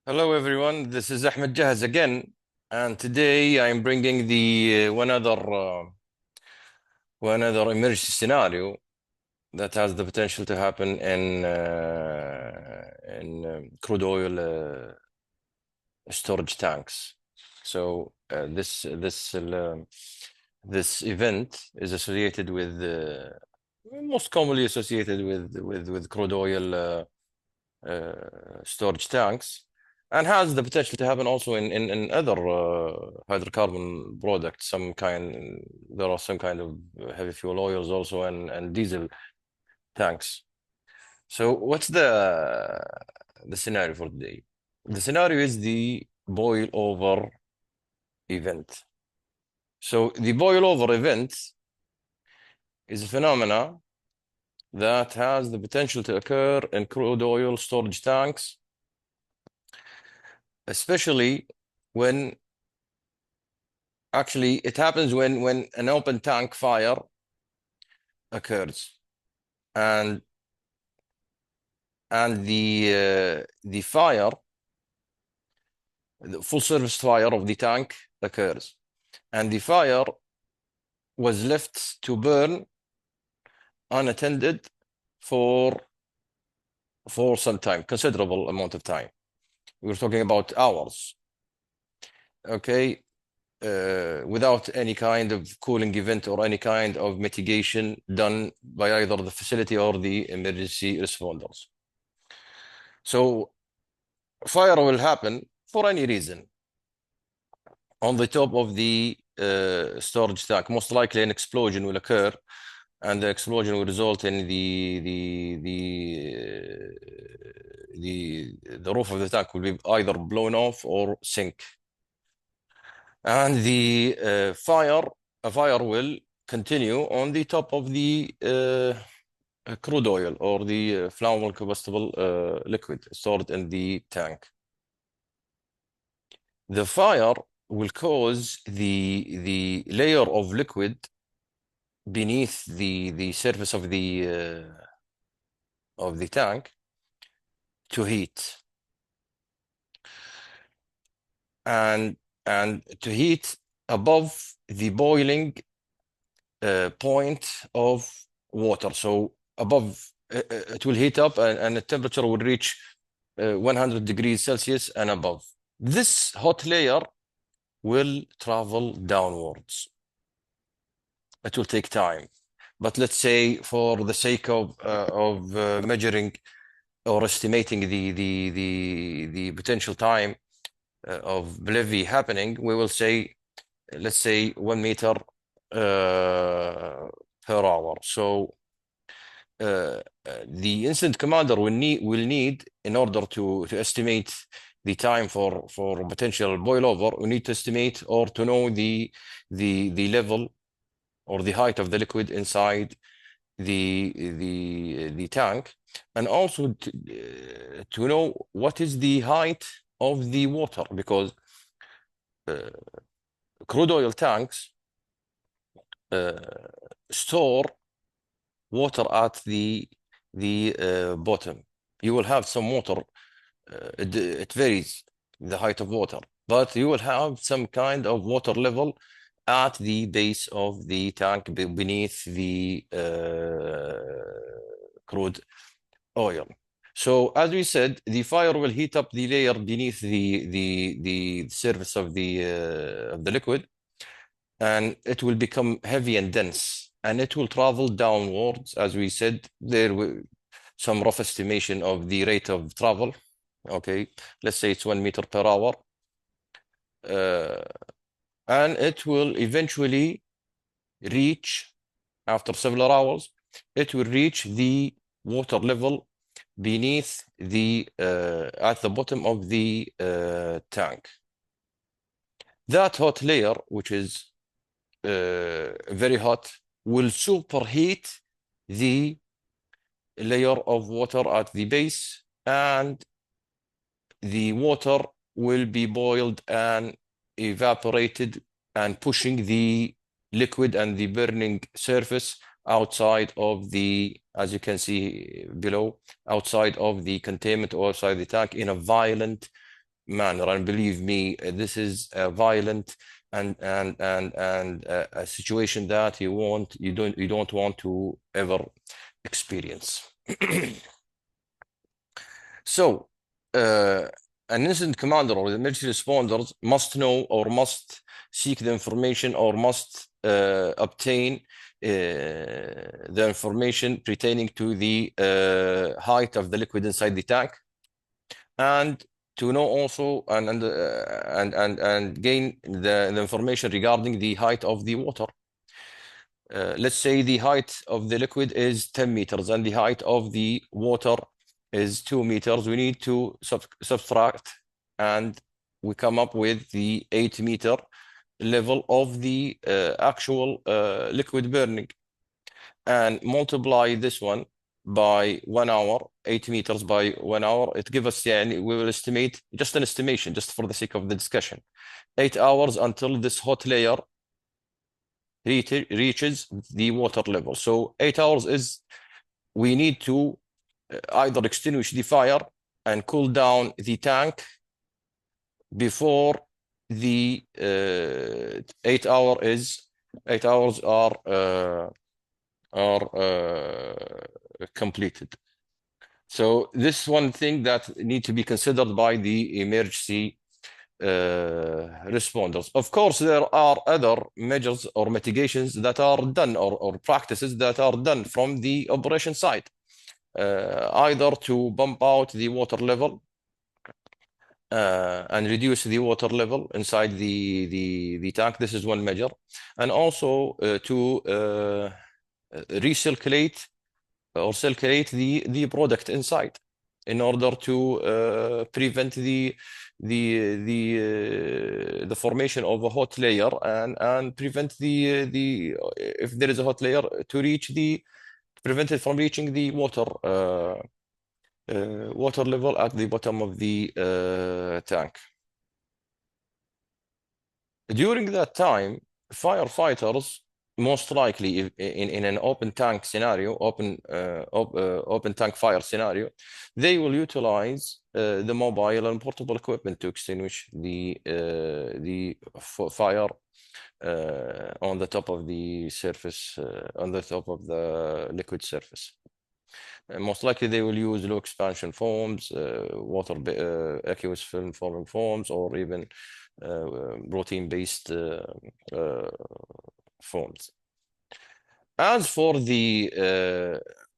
Hello everyone, this is Ahmed Jahaz again, and today I'm bringing the one other emergency scenario that has the potential to happen in crude oil storage tanks. So this event is associated with most commonly associated with crude oil storage tanks, and has the potential to happen also in other hydrocarbon products. There are some kind of heavy fuel oils also, and diesel tanks. So what's the scenario for today? The scenario is the boil over event. So the boil over event is a phenomena that has the potential to occur in crude oil storage tanks, especially when actually it happens when an open tank fire occurs, and the fire, the full service fire of the tank occurs, and the fire was left to burn unattended for some time, considerable amount of time. We're talking about hours, okay, without any kind of cooling event or any kind of mitigation done by either the facility or the emergency responders. So fire will happen for any reason on the top of the storage tank. Most likely an explosion will occur, and the explosion will result in the roof of the tank will be either blown off or sink. And a fire will continue on the top of the crude oil or the flammable combustible liquid stored in the tank. The fire will cause the layer of liquid beneath the surface of the tank to heat, and to heat above the boiling point of water. So above, it will heat up, and the temperature will reach 100 degrees Celsius and above. This hot layer will travel downwards. It will take time, but let's say for the sake of measuring or estimating the potential time of BOILEOVER happening, we will say, let's say 1 meter per hour. So the incident commander will need in order to estimate the time for potential boilover. We need to estimate or to know the level or the height of the liquid inside the tank, and also to know what is the height of the water, because crude oil tanks store water at the bottom. You will have some water, it varies the height of water, but you will have some kind of water level at the base of the tank beneath the crude oil. So as we said, the fire will heat up the layer beneath the surface of the liquid, and it will become heavy and dense, and it will travel downwards. As we said, there will some rough estimation of the rate of travel. Okay, let's say it's 1 meter per hour. And it will eventually reach, after several hours, it will reach the water level beneath at the bottom of the tank. That hot layer, which is very hot, will superheat the layer of water at the base, and the water will be boiled and evaporated and pushing the liquid and the burning surface outside of the, as you can see below, outside of the containment or outside the tank in a violent manner. And believe me, this is a violent and a situation that you don't want to ever experience. So, an incident commander or the emergency responders must know or must seek the information or must obtain the information pertaining to the height of the liquid inside the tank, and to know also and gain the information regarding the height of the water. Let's say the height of the liquid is 10 meters and the height of the water is 2 meters. We need to subtract, and we come up with the 8-meter level of the actual liquid burning, and multiply this one by 1 hour, 8 meters by 1 hour. It gives us, we will estimate, just an estimation, just for the sake of the discussion, 8 hours until this hot layer reaches the water level. So 8 hours is, we need to either extinguish the fire and cool down the tank before the 8 hours are completed. So this one thing that need to be considered by the emergency responders. Of course, there are other measures or mitigations that are done, or practices that are done from the operation side, either to bump out the water level and reduce the water level inside the tank. This is one measure, and also to recirculate or circulate the product inside in order to prevent the formation of a hot layer, and prevent the if there is a hot layer, to prevent it from reaching the water level at the bottom of the tank. During that time, firefighters, most likely in an open tank scenario, open tank fire scenario, they will utilize the mobile and portable equipment to extinguish the fire on the top of the surface, on the top of the liquid surface. Most likely they will use low expansion foams, water aqueous film forming foams, or even protein-based foams. As for the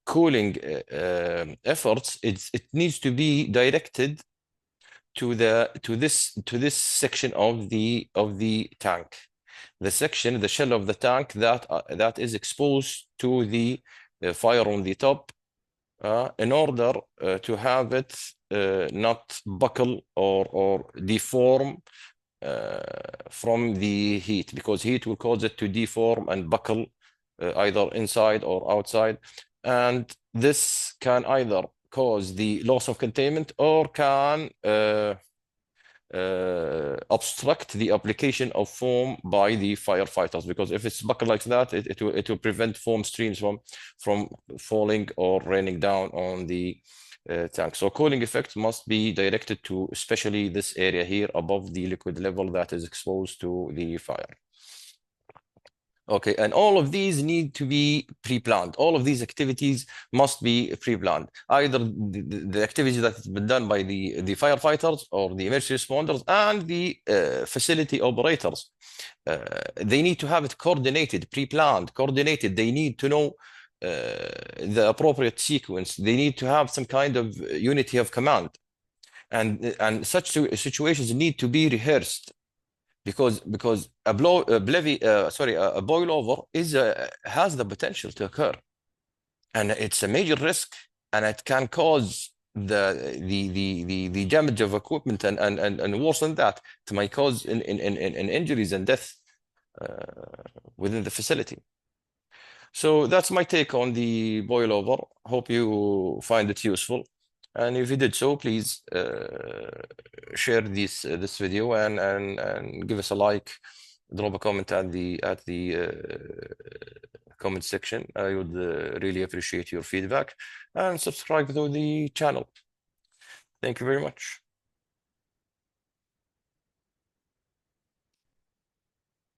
cooling efforts, it needs to be directed to this section of the tank, the shell of the tank that is exposed to the fire on the top, in order to have it not buckle or deform from the heat, because heat will cause it to deform and buckle either inside or outside, and this can either cause the loss of containment or can obstruct the application of foam by the firefighters, because if it's buckled like that, it will prevent foam streams from falling or raining down on the tank. So cooling effect must be directed to especially this area here above the liquid level that is exposed to the fire. Okay, and all of these need to be pre-planned. All of these activities must be pre-planned. Either the activities that have been done by the firefighters or the emergency responders and the facility operators. They need to have it coordinated, pre-planned, coordinated. They need to know the appropriate sequence. They need to have some kind of unity of command. And such situations need to be rehearsed, because a boilover has the potential to occur, and it's a major risk, and it can cause the damage of equipment, and worse than that, it might cause in injuries and death within the facility. So that's my take on the boilover. Hope you find it useful. And if you did so, please share this video and give us a like, drop a comment at the comment section. I would really appreciate your feedback, and subscribe to the channel. Thank you very much.